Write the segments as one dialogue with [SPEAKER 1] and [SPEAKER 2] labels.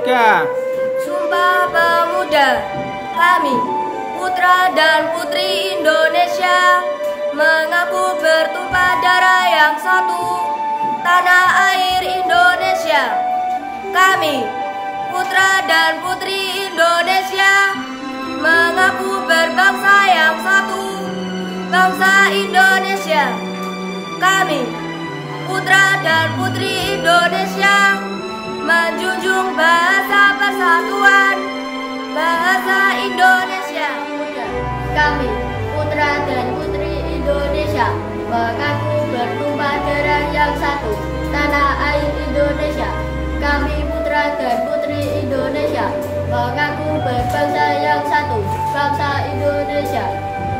[SPEAKER 1] Pemuda.
[SPEAKER 2] Sumpah Pemuda. Kami, putra dan putri Indonesia, mengaku bertumpah darah yang satu, tanah air Indonesia. Kami, putra dan putri Indonesia, mengaku berbangsa yang satu, bangsa Indonesia. Kami, putra dan putri Indonesia, menjunjung bahasa persatuan, bahasa Indonesia.
[SPEAKER 3] Kami, putra dan putri Indonesia, mengaku bertumpah darah yang satu, tanah air Indonesia. Kami, putra dan putri Indonesia, mengaku berbangsa yang satu, bangsa Indonesia.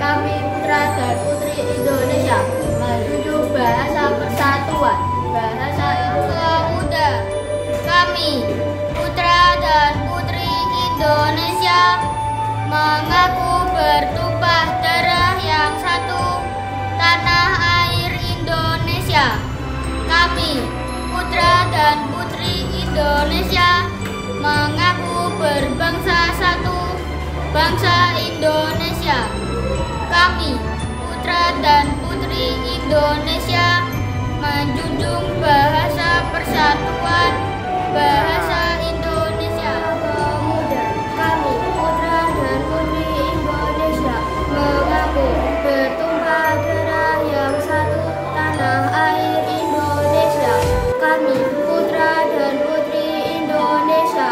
[SPEAKER 3] Kami, putra dan putri Indonesia, menjunjung bahasa persatuan, bahasa Indonesia. Kami, putra dan putri Indonesia, mengaku bertumpah darah yang satu, tanah air Indonesia. Kami, putra dan putri Indonesia, mengaku berbangsa satu, bangsa Indonesia. Kami, putra dan putri Indonesia, menjunjung bahasa persatuan, bahasa Indonesia.
[SPEAKER 2] Pemuda. Kami, putra dan putri Indonesia, mengaku bertumpah darah yang satu, tanah air Indonesia. Kami, putra dan putri Indonesia,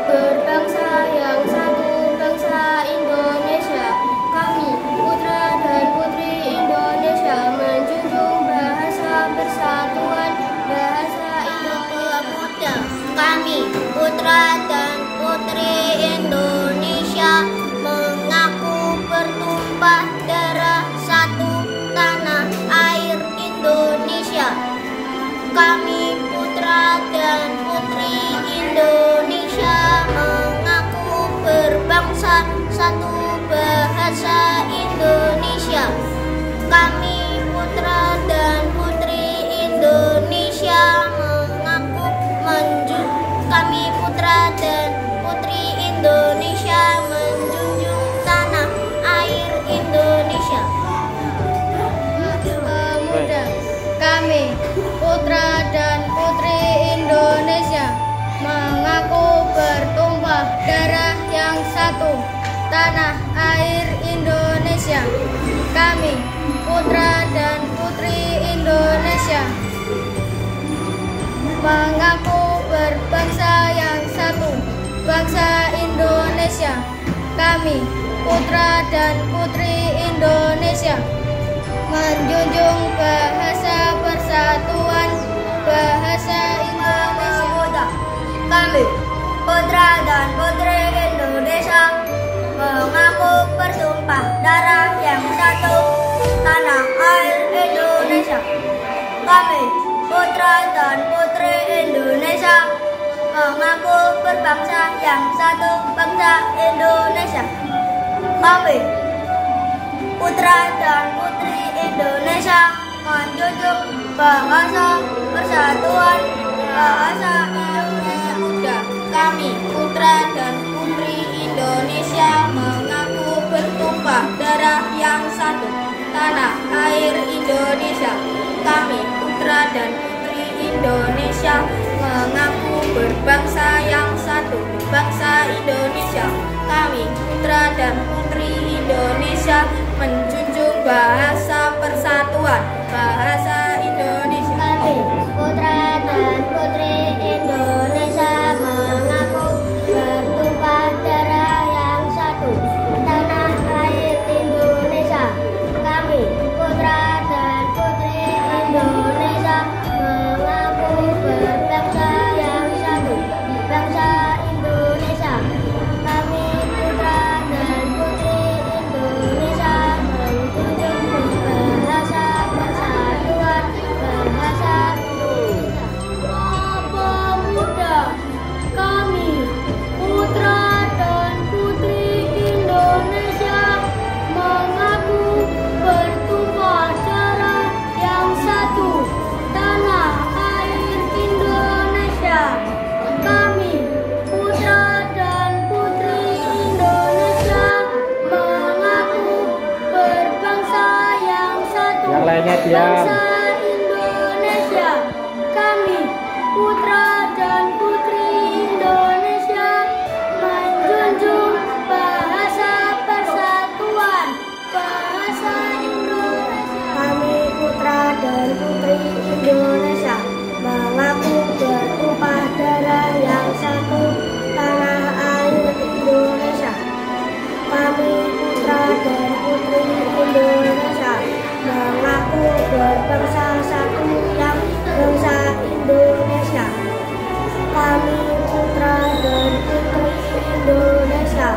[SPEAKER 2] berbangsa yang satu, bangsa Indonesia. Kami, putra dan putri Indonesia, menjunjung bahasa persatuan, bahasa Indonesia.
[SPEAKER 3] Kami, putra dan putri Indonesia, mengaku bertumpah darah satu, tanah air Indonesia. Kami, putra dan putri Indonesia, mengaku berbangsa satu, bahasa Indonesia. Kami, putra dan putri Indonesia, kami, putra dan putri Indonesia, menjunjung tanah air Indonesia.
[SPEAKER 2] Pemuda. Kami, putra dan putri Indonesia, mengaku bertumpah darah yang satu, tanah air Indonesia. Kami, putra dan putri Indonesia, mengaku berbangsa yang satu, bangsa Indonesia. Kami, putra dan putri Indonesia, menjunjung bahasa persatuan, bahasa Indonesia.
[SPEAKER 3] Kami, putra dan putri Indonesia, mengaku bertumpah darah yang satu, tanah air Indonesia. Kami, putra dan putri Indonesia, mengaku berbangsa yang satu, bangsa Indonesia. Kami, putra dan putri Indonesia, menjunjung bahasa persatuan, bahasa Indonesia.
[SPEAKER 2] Kami, putra dan putri Indonesia, mengaku bertumpah darah yang satu, tanah air Indonesia. Kami, putra dan putri Indonesia, mengaku berbangsa yang satu, bangsa Indonesia. Kami, putra dan putri Indonesia, menjunjung bahasa persatuan, bahasa Indonesia.
[SPEAKER 3] Kami, putra dan putri Indonesia, mengaku bertumpah darah yang satu, tanah air Indonesia. Kami, putra dan putri Indonesia, mengaku berbangsa yang satu, bangsa Indonesia. Kami, putra dan putri Indonesia, menjunjung bahasa persatuan, bahasa Indonesia. Indonesia,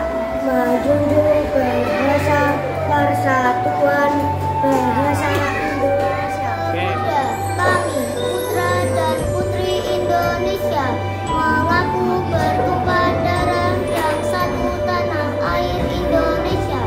[SPEAKER 3] menjunjung bahasa persatuan bahasa Indonesia. Kami, putra dan putri Indonesia, mengaku bertumpah darah yang satu tanah air Indonesia.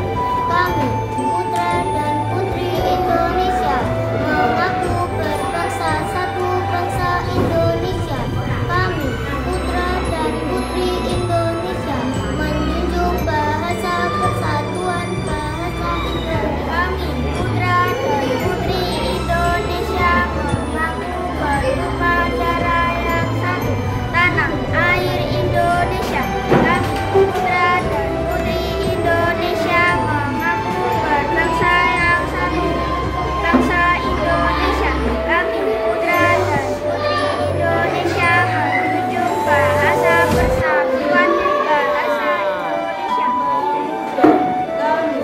[SPEAKER 3] Kami, putra dan putri Indonesia, mengaku berbangsa satu bangsa Indonesia. Kami, putra dan putri Indonesia, menjunjung bahasa persatuan bahasa Indonesia. Kami, putra dan putri Indonesia, mengaku bertumpah darah yang satu tanah air Indonesia. Kami, putra dan putri Indonesia, mengaku berbangsa yang satu bangsa Indonesia. Kami, putra dan putri Indonesia, menjunjung bahasa persatuan bahasa Indonesia.
[SPEAKER 2] Kami,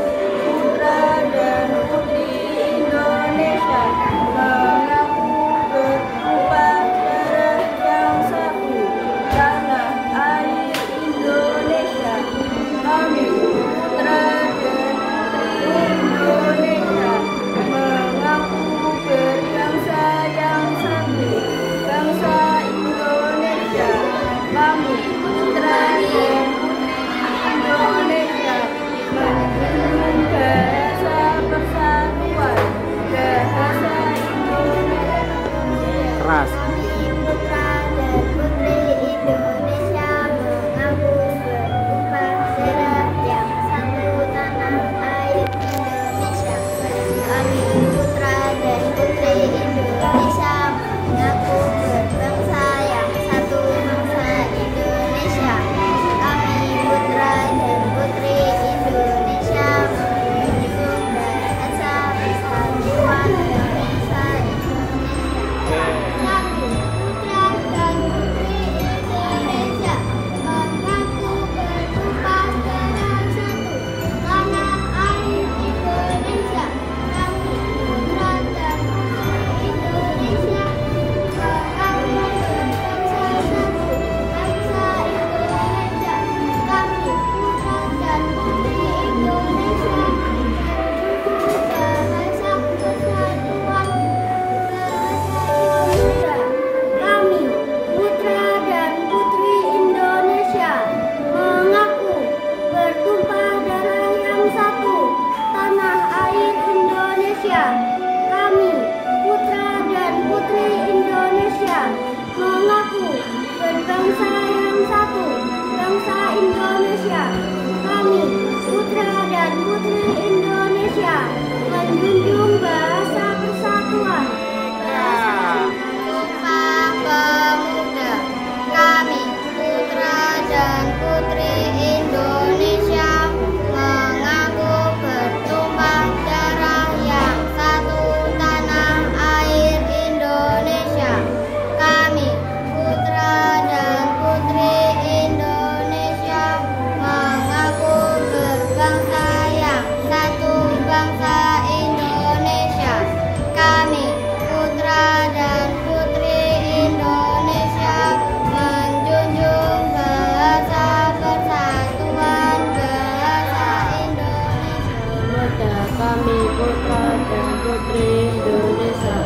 [SPEAKER 2] putra dan putri Indonesia, mengaku bertumpah darah yang satu tanah air Indonesia. Kami, putra dan putri Indonesia, mengaku berbangsa yang satu bangsa Indonesia. Kami, putra dan putri Indonesia, menjunjung bahasa persatuan bahasa Indonesia.
[SPEAKER 1] Keras.
[SPEAKER 3] Kami, putra dan putri Indonesia, mengaku bertumpah darah yang satu tanah air Indonesia. Kami, putra dan putri Indonesia, mengaku berbangsa yang satu bangsa Indonesia. Kami, putra dan putri Indonesia, menjunjung bahasa persatuan bahasa Indonesia. Kami, putra dan putri Indonesia, mengaku bertumpah darah satu tanah air Indonesia. Kami, putra dan putri Indonesia, mengaku berbangsa satu bangsa Indonesia. Kami, putra dan putri Indonesia, menjunjung bahasa persatuan bahasa Indonesia. Kami, putra dan putri Indonesia, mengaku bertumpah darah yang satu tanah air Indonesia. Kami, putra dan putri Indonesia, mengaku berbangsa yang satu bangsa Indonesia. Kami, putra dan putri Indonesia, menjunjung bahasa persatuan Sumpah Pemuda. Kami, putra dan putri Indonesia, mengaku bertumpah darah yang satu tanah air Indonesia. Kami, putra dan putri Indonesia, mengaku berbangsa yang satu bangsa Indonesia. Kami, putra dan putri Indonesia, menjunjung bahasa persatuan bahasa Indonesia.
[SPEAKER 2] Kami, putra dan putri Indonesia,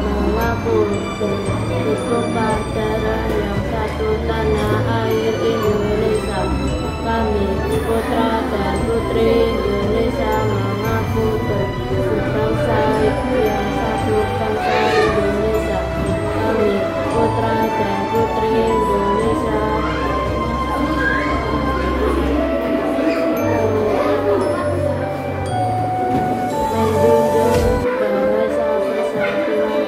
[SPEAKER 2] mengaku bertumpah darah yang satu tanah air Indonesia. Kami, putra dan putri Indonesia, mengaku berbangsa yang satu bangsa Indonesia. Kami, putra dan putri Indonesia, menjunjung bahasa persatuan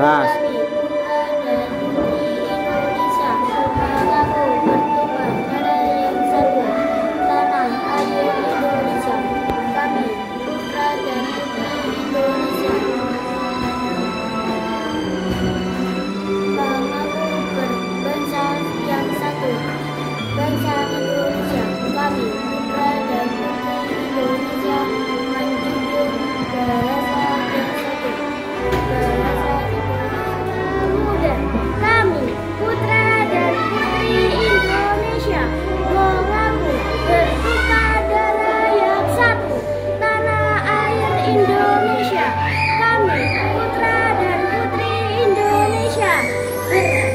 [SPEAKER 1] Keras.
[SPEAKER 3] Kami, putra dan putri Indonesia, mengaku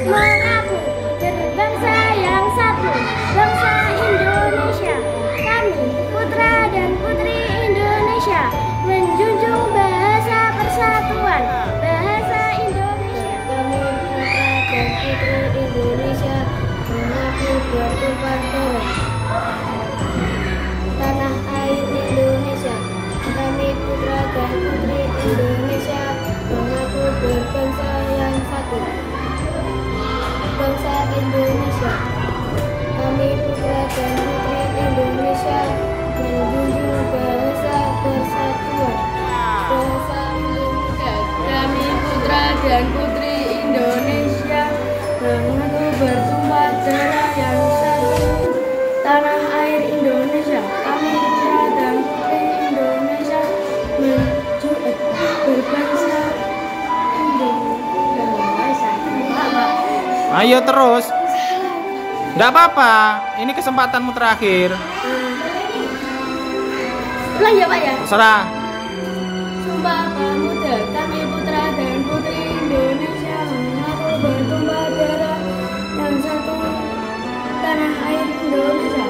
[SPEAKER 3] mengaku berbangsa yang satu, bangsa Indonesia. Kami putra dan putri Indonesia menjunjung bahasa persatuan, bahasa Indonesia.
[SPEAKER 2] Kami putra dan putri Indonesia mengaku bertumpah darah tanah air Indonesia. Kami putra dan putri Indonesia mengaku berbangsa yang satu, bangsa Indonesia. Kami putra dan putri Indonesia menjunjung bahasa persatuan, bahasa Indonesia. Kami putra dan putri Indonesia mengaku bertumpah darah yang satu, tanah air Indonesia. Kami putra dan putri Indonesia berbangsa Indonesia.
[SPEAKER 1] Ayo terus. Nggak apa-apa. Ini kesempatanmu terakhir.
[SPEAKER 2] Ulang ya Pak ya.
[SPEAKER 1] Terserah.
[SPEAKER 2] Sumpah Pemuda, kami putra dan putri Indonesia mengaku bertumpah darah yang satu, tanah air Indonesia.